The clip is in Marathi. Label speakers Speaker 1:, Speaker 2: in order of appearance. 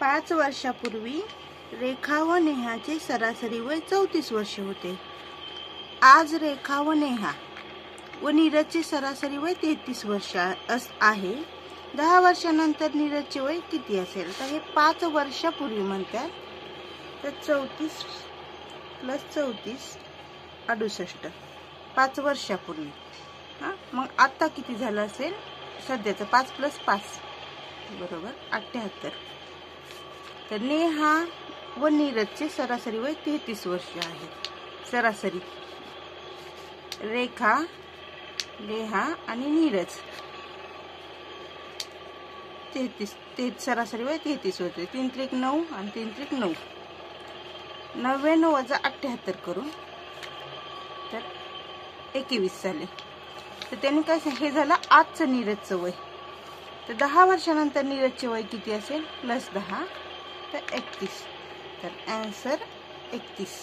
Speaker 1: 5 वर्षापूर्वी रेखा व नेहाचे सरासरी वय 34 वर्ष होते. आज रेखा व नेहा व नीरजचे सरासरी वय 33 वर्ष आहे. 10 वर्षानंतर नीरजचे वय किती असेल? तर हे 5 वर्षापूर्वी म्हणतात. तर 34 + 34 68 5 वर्षापूर्वी. मग आता किती झालं असेल? सध्याचं 5 + 5 बरोबर 78. तर नेहा व नीरजचे सरासरी वय 33 वर्ष आहे. सरासरी रेखा, नेहा आणि नीरज 33 सरासरी वय 33 होते. 3 त्रिक 9 आणि 3 त्रिक 9. 99 - 78 करून तर 21 झाले. तर त्यांनी काय हे झालं आजचं नीरजचं वय. तर 10 वर्षानंतर नीरजचे वय किती असेल? +10 तर 31. तर आन्सर 31.